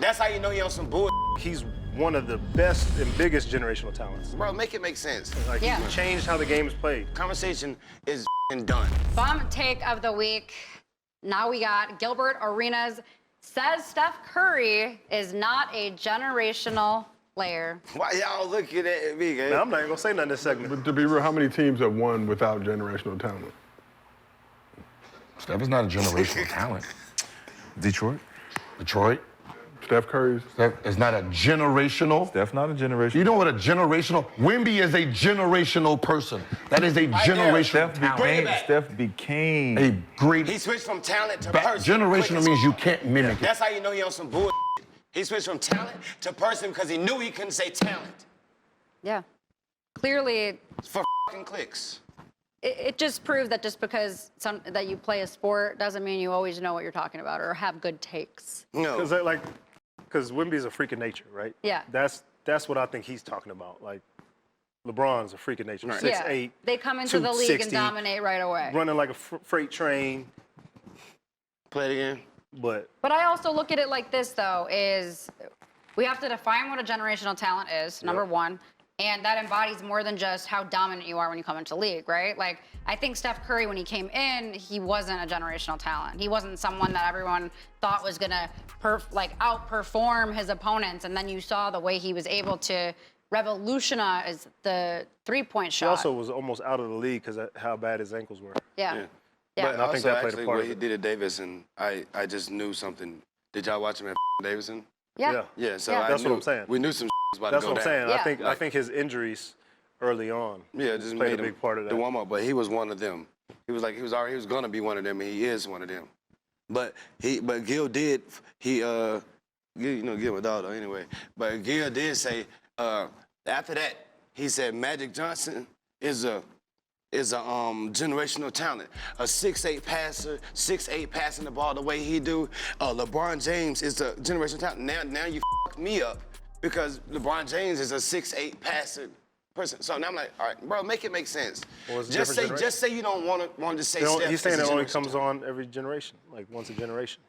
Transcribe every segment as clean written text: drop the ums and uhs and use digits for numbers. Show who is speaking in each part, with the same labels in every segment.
Speaker 1: That's how you know he on some bull.
Speaker 2: He's one of the best and biggest generational talents.
Speaker 1: Bro, make it make sense.
Speaker 2: Like,
Speaker 3: Yeah.
Speaker 2: he changed how the game is played.
Speaker 1: Conversation is done.
Speaker 3: Bum take of the week. Now we got Gilbert Arenas says Steph Curry is not a generational player.
Speaker 1: Why y'all looking at me, man?
Speaker 2: Man, I'm not even gonna say nothing this segment.
Speaker 4: But to be real, how many teams have won without generational talent?
Speaker 5: Steph is not a generational talent.
Speaker 6: Detroit.
Speaker 5: Detroit.
Speaker 4: Steph Curry's.
Speaker 5: Steph is not a generational.
Speaker 6: Steph not a generation.
Speaker 5: You know what a generational? Wemby is a generational person. That is a generational talent.
Speaker 6: Steph became
Speaker 5: A great.
Speaker 1: He switched from talent to person.
Speaker 5: Generational means you can't mimic it.
Speaker 1: That's how you know he on some bull. He switched from talent to person because he knew he couldn't say talent.
Speaker 3: Yeah. Clearly,
Speaker 1: For fucking clicks.
Speaker 3: it just proves that just because that you play a sport doesn't mean you always know what you're talking about or have good takes.
Speaker 1: No.
Speaker 2: Because Wemby's a freak of nature, right?
Speaker 3: Yeah.
Speaker 2: That's what I think he's talking about. Like, LeBron's a freak of nature.
Speaker 1: Right.
Speaker 2: 6'8".
Speaker 3: They come into the league and
Speaker 2: 260,
Speaker 3: dominate right away.
Speaker 2: running like a freight train.
Speaker 1: Play it again.
Speaker 2: But
Speaker 3: But I also look at it like this, though, is we have to define what a generational talent is, number one. And that embodies more than just how dominant you are when you come into the league, right? Like, I think Steph Curry, when he came in, he wasn't a generational talent. He wasn't someone that everyone thought was gonna outperform his opponents. And then you saw the way he was able to revolutionize the three-point shot.
Speaker 2: he also was almost out of the league because of how bad his ankles were.
Speaker 3: Yeah.
Speaker 1: But
Speaker 2: And I think that played a
Speaker 1: actually,
Speaker 2: part
Speaker 1: what
Speaker 2: of
Speaker 1: he
Speaker 2: it.
Speaker 1: did at Davidson, I just knew something. Did y'all watch him at Davidson?
Speaker 3: Yeah.
Speaker 1: Yeah, so
Speaker 3: Yeah.
Speaker 1: I
Speaker 2: That's
Speaker 1: knew,
Speaker 2: what I'm saying.
Speaker 1: We knew some was about
Speaker 2: That's
Speaker 1: to go
Speaker 2: what I'm
Speaker 1: down.
Speaker 2: saying.
Speaker 3: Yeah.
Speaker 2: I think his injuries early on
Speaker 1: Just
Speaker 2: played
Speaker 1: made
Speaker 2: a
Speaker 1: him
Speaker 2: big part of that.
Speaker 1: the warm up, but he was one of them. He was gonna be one of them, and he is one of them. But Gil did Gil my dog though anyway. But Gil did say after that he said Magic Johnson is a generational talent. A 6'8" passer, 6'8" passing the ball the way he do. LeBron James is a generational talent. Now you f***ed me up because LeBron James is a 6'8" passer person. So now I'm like, all right, bro, make it make sense.
Speaker 2: Well, it's a
Speaker 1: just
Speaker 2: different
Speaker 1: say you don't want to say Steph.
Speaker 2: He's saying
Speaker 1: is a
Speaker 2: it only
Speaker 1: generational
Speaker 2: comes
Speaker 1: talent.
Speaker 2: on every generation, like once a generation.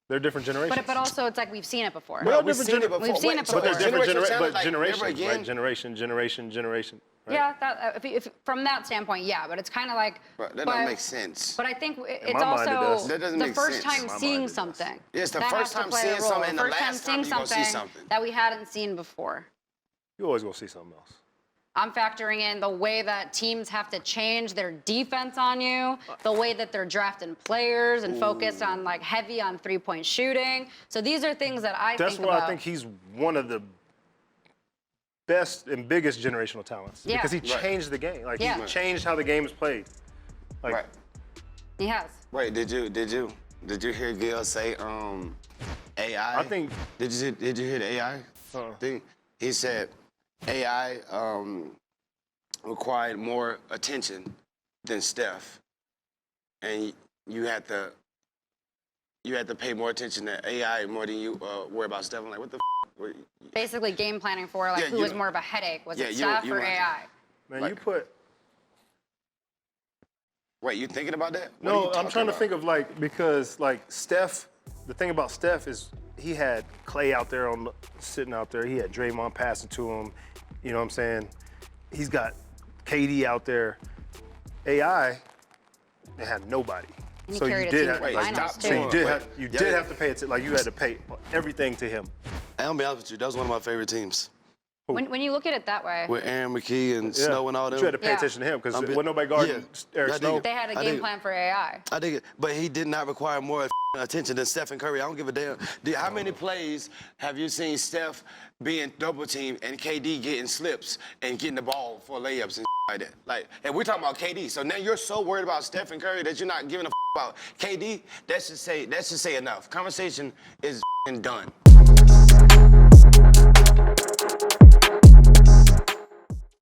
Speaker 2: They're different generations.
Speaker 3: But also, it's like we've seen it before.
Speaker 1: Well, we've
Speaker 2: different
Speaker 1: seen it
Speaker 2: gener-
Speaker 1: before.
Speaker 3: We've seen it
Speaker 1: So
Speaker 2: But they're
Speaker 3: before.
Speaker 2: different
Speaker 1: generational talent, like,
Speaker 2: generations,
Speaker 1: never again?
Speaker 2: right? Generation. Right?
Speaker 3: Yeah, that, if from that standpoint, yeah. But it's kind of like.
Speaker 1: Bro, that don't make sense.
Speaker 3: But I think it's
Speaker 2: my mind, it
Speaker 3: also
Speaker 2: does.
Speaker 1: That doesn't
Speaker 3: the
Speaker 1: make
Speaker 3: first
Speaker 1: sense.
Speaker 3: time
Speaker 1: In my
Speaker 3: seeing
Speaker 2: mind, it does.
Speaker 3: something.
Speaker 1: Yeah, it's the
Speaker 3: That
Speaker 1: first
Speaker 3: has to
Speaker 1: time
Speaker 3: play a
Speaker 1: seeing
Speaker 3: role.
Speaker 1: something and the
Speaker 3: First time
Speaker 1: last
Speaker 3: seeing
Speaker 1: time you gonna see
Speaker 3: something
Speaker 1: something.
Speaker 3: that we hadn't seen before.
Speaker 2: You always gonna see something else.
Speaker 3: I'm factoring in the way that teams have to change their defense on you, the way that they're drafting players and focused on like heavy on three-point shooting. So these are things that I
Speaker 2: That's
Speaker 3: think
Speaker 2: why
Speaker 3: about.
Speaker 2: I think he's one of the best and biggest generational talents.
Speaker 3: Yeah.
Speaker 2: Because he
Speaker 1: Right.
Speaker 2: changed the game. Like,
Speaker 3: Yeah.
Speaker 2: he changed how the game is played. Like,
Speaker 1: Right.
Speaker 3: He has.
Speaker 1: Wait, did you hear Gil say AI?
Speaker 2: I think-
Speaker 1: Did you hear the AI thing? He said AI required more attention than Steph, and you had to pay more attention to AI more than you worry about Steph. I'm like, what the f?
Speaker 3: Basically game planning for like
Speaker 1: Yeah,
Speaker 3: who
Speaker 1: you-
Speaker 3: was more of a headache. Was
Speaker 1: Yeah,
Speaker 3: it
Speaker 1: you-
Speaker 3: Steph
Speaker 1: you
Speaker 3: or
Speaker 1: want to-
Speaker 3: AI?
Speaker 2: man,
Speaker 1: Like-
Speaker 2: you put...
Speaker 1: Wait, you thinking about that? What are
Speaker 2: No,
Speaker 1: you
Speaker 2: I'm
Speaker 1: talking
Speaker 2: trying to
Speaker 1: about?
Speaker 2: think of because Steph, the thing about Steph is he had Clay out there sitting out there. He had Draymond passing to him. You know what I'm saying? He's got KD out there. AI, they had nobody.
Speaker 3: And he
Speaker 2: So
Speaker 3: carried
Speaker 2: you
Speaker 3: a
Speaker 2: did
Speaker 3: team
Speaker 2: have,
Speaker 3: to
Speaker 1: Wait,
Speaker 3: the
Speaker 1: stop
Speaker 3: finals
Speaker 1: saying-
Speaker 2: so
Speaker 3: too.
Speaker 2: you did
Speaker 1: Wait,
Speaker 2: have you
Speaker 1: yeah,
Speaker 2: did
Speaker 1: yeah.
Speaker 2: have to pay it. Like you had to pay everything to him.
Speaker 1: I'm gonna be honest with you. That was one of my favorite teams
Speaker 3: When you look at it that way,
Speaker 1: with Aaron McKee and Snow and all them.
Speaker 2: You had to pay
Speaker 3: Yeah.
Speaker 2: attention to him because
Speaker 1: I'm be-
Speaker 2: wasn't nobody guarding
Speaker 1: Yeah.
Speaker 2: Eric
Speaker 1: I dig
Speaker 2: Snow.
Speaker 1: it.
Speaker 3: they had a
Speaker 1: I
Speaker 3: game
Speaker 1: dig-
Speaker 3: plan for AI.
Speaker 1: I dig it, but he did not require more attention than Steph and Curry. I don't give a damn. How many plays have you seen Steph being double teamed and KD getting slips and getting the ball for layups and like that? Like, and we're talking about KD. So now you're so worried about Steph and Curry that you're not giving a about KD. That should say enough. Conversation is done.